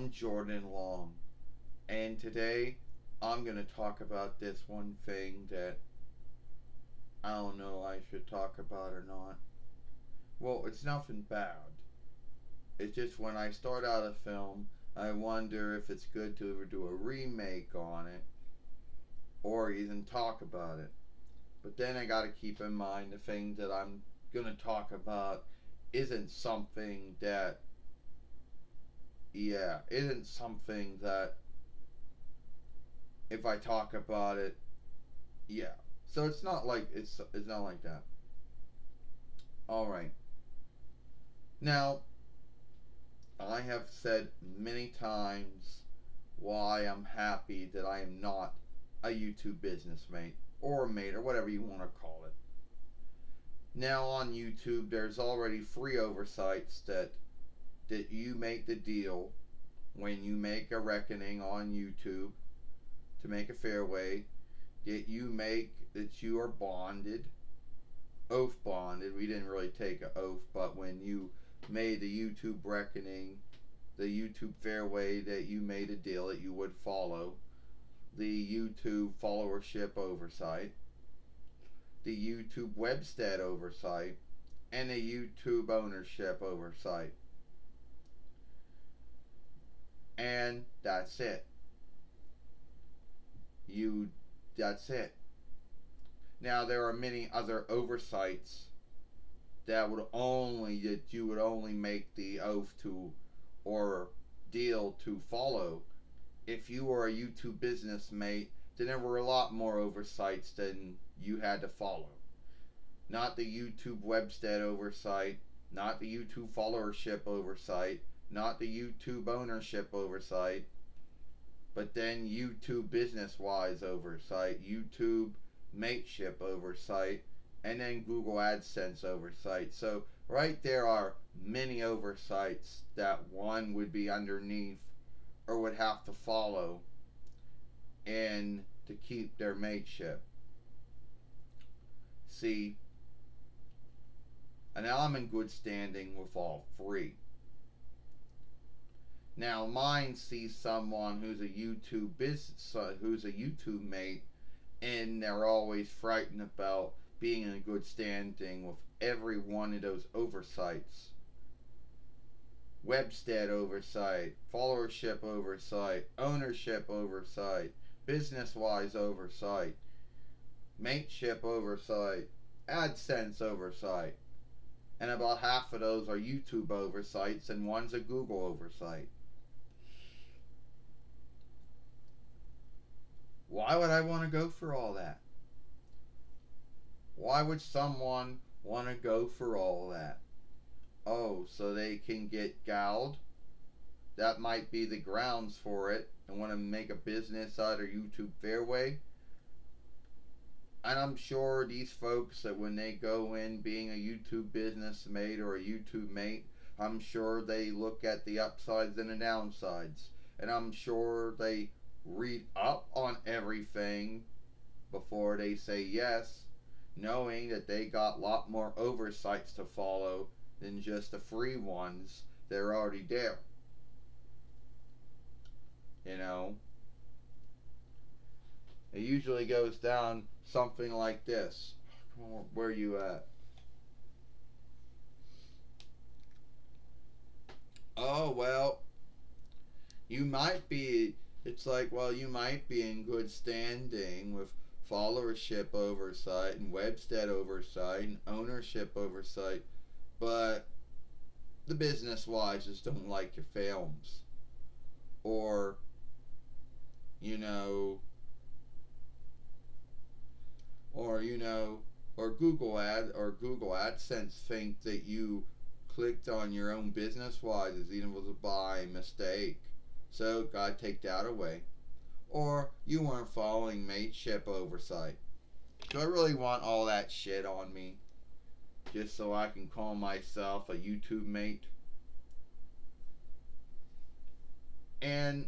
I'm Jordan Long, and today I'm going to talk about this one thing that I don't know I should talk about or not. Well, it's nothing bad. It's just when I start out a film, I wonder if it's good to ever do a remake on it or even talk about it. But then I got to keep in mind the thing that I'm going to talk about isn't something that, isn't something that if I talk about it, yeah. So it's not like it's not like that. All right. Now, I have said many times why I'm happy that I am not a YouTube business mate or a mate or whatever you want to call it. Now on YouTube, there's already free oversights that you make the deal when you make a reckoning on YouTube to make a fairway that you make that you are bonded, oath bonded. We didn't really take an oath, but when you made the YouTube reckoning, the YouTube fairway, that you made a deal that you would follow, the YouTube followership oversight, the YouTube webstat oversight, and the YouTube ownership oversight. And that's it. That's it. Now there are many other oversights that you would only make the oath to or deal to follow if you were a YouTube business mate. Then there were a lot more oversights than you had to follow. Not the YouTube webstat oversight, not the YouTube followership oversight, not the YouTube ownership oversight, but then YouTube business-wise oversight, YouTube mateship oversight, and then Google AdSense oversight. So right there are many oversights that one would be underneath or would have to follow and to keep their mateship. See, and now I'm in good standing with all three. Now mine sees someone who's a YouTube mate, and they're always frightened about being in good standing with every one of those oversights. Webstat oversight, followership oversight, ownership oversight, business-wise oversight, mateship oversight, AdSense oversight. And about half of those are YouTube oversights, and one's a Google oversight. Why would I want to go for all that? Why would someone want to go for all that? Oh, so they can get gouged? That might be the grounds for it, and want to make a business out of YouTube fairway. And I'm sure these folks that when they go in being a YouTube business mate or a YouTube mate, I'm sure they look at the upsides and the downsides. And I'm sure they read up on everything before they say yes, knowing that they got a lot more oversights to follow than just the free ones that are already there. You know, it usually goes down something like this. Where are you at? Oh, well, you might be, it's like, well, you might be in good standing with followership oversight and webstat oversight and ownership oversight, but the business wise just don't like your films. Or, you know, or Google AdSense think that you clicked on your own business wise as even was by mistake. So gotta take that away. Or you weren't following mateship oversight. Do I really want all that shit on me just so I can call myself a YouTube mate? And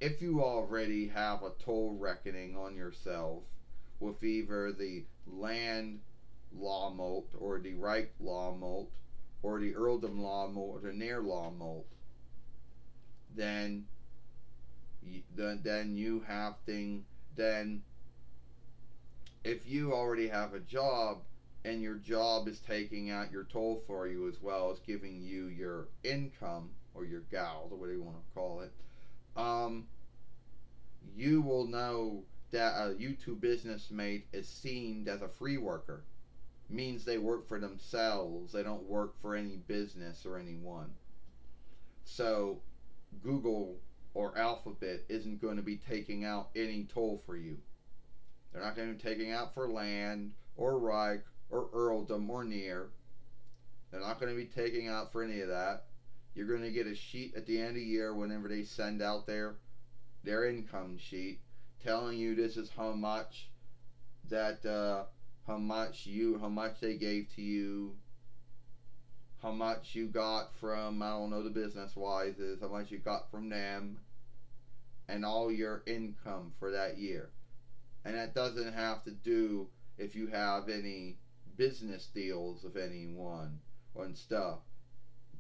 if you already have a toll reckoning on yourself with either the land law molt or the Reich law molt or the earldom law molt or the Nair law molt, then then you have thing. Then if you already have a job and your job is taking out your toll for you as well as giving you your income or your gals or whatever you want to call it, you will know that a YouTube business mate is seen as a free worker. Means they work for themselves. They don't work for any business or anyone. So Google or Alphabet isn't going to be taking out any toll for you. They're not going to be taking out for land or Reich or earldom or near. They're not going to be taking out for any of that. You're going to get a sheet at the end of the year whenever they send out their income sheet telling you this is how much that how much they gave to you, how much you got from, I don't know, the business wise is how much you got from them, and all your income for that year. And that doesn't have to do if you have any business deals of anyone and stuff.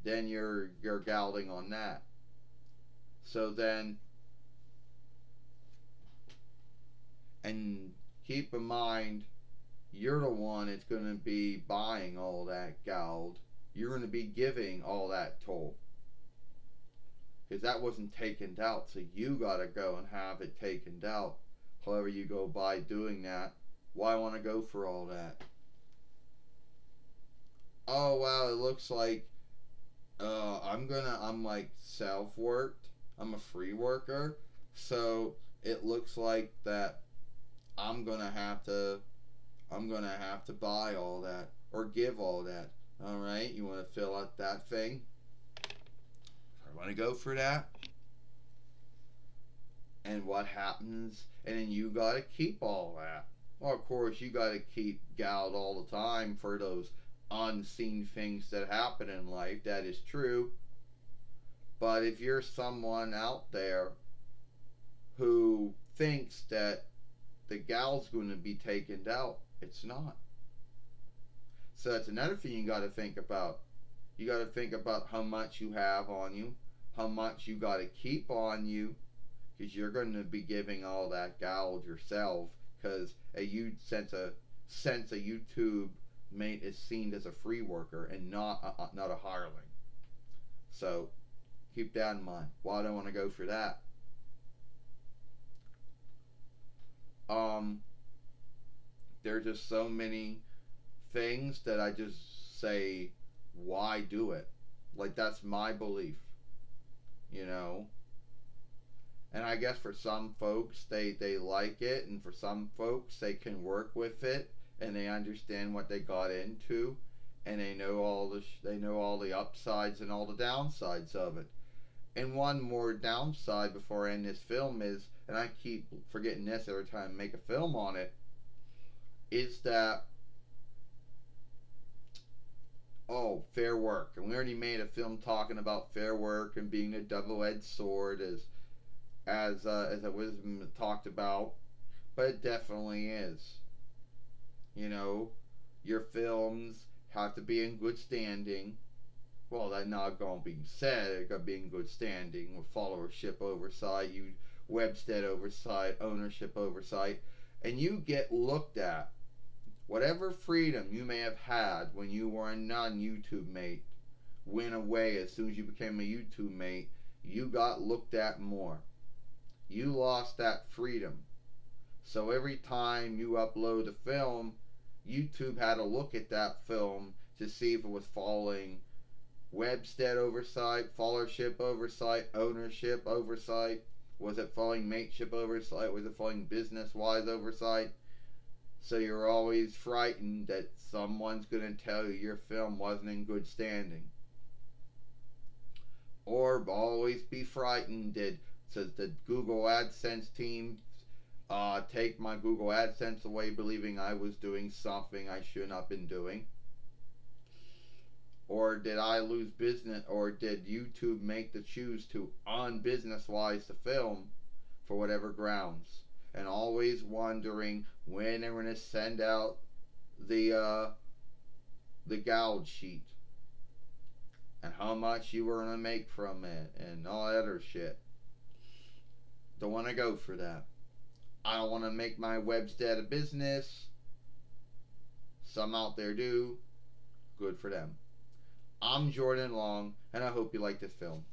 Then you're gouting on that. So then, and keep in mind, you're the one that's going to be buying all that gold. You're going to be giving all that toll. Because that wasn't taken out, so you got to go and have it taken out. However you go by doing that, why want to go for all that? Oh wow, it looks like I'm like self-worked. I'm a free worker, so it looks like that I'm gonna have to buy all that or give all that. All right, you want to fill out that thing? I want to go for that. And what happens? And then you gotta keep all that. Well, of course, you gotta keep gouged all the time for those unseen things that happen in life. That is true. But if you're someone out there who thinks that the gal's going to be taken out, it's not. So that's another thing you got to think about. You got to think about how much you have on you, how much you got to keep on you, because you're going to be giving all that gouge yourself. Because since a YouTube mate is seen as a free worker and not a hireling. So keep that in mind. Why do I want to go for that? There's just so many things that I just say, why do it? Like, that's my belief, you know. And I guess for some folks they like it, and for some folks they can work with it and they understand what they got into, and they know all the upsides and all the downsides of it. And one more downside before I end this film is, and I keep forgetting this every time I make a film on it, is that fair work. And we already made a film talking about fair work and being a double-edged sword, as a wisdom talked about, but it definitely is. You know, your films have to be in good standing. Well, that not gonna be said. It got to be in good standing with followership oversight, Webstead oversight, ownership oversight, and you get looked at. Whatever freedom you may have had when you were a non-YouTube mate went away as soon as you became a YouTube mate. You got looked at more. You lost that freedom. So every time you upload a film, YouTube had to look at that film to see if it was following Webstead oversight, followership oversight, ownership oversight. Was it following mateship oversight? Was it following business-wise oversight? So you're always frightened that someone's going to tell you your film wasn't in good standing. Or always be frightened that the Google AdSense team take my Google AdSense away, believing I was doing something I should not have been doing. Or did I lose business, or did YouTube make the choose to unbusiness-wise the film for whatever grounds? And always wondering when they're going to send out the gouge sheet and how much you were going to make from it and all that other shit. Don't want to go for that. I don't want to make my Webstead a business. Some out there do. Good for them. I'm Jordan Long, and I hope you like this film.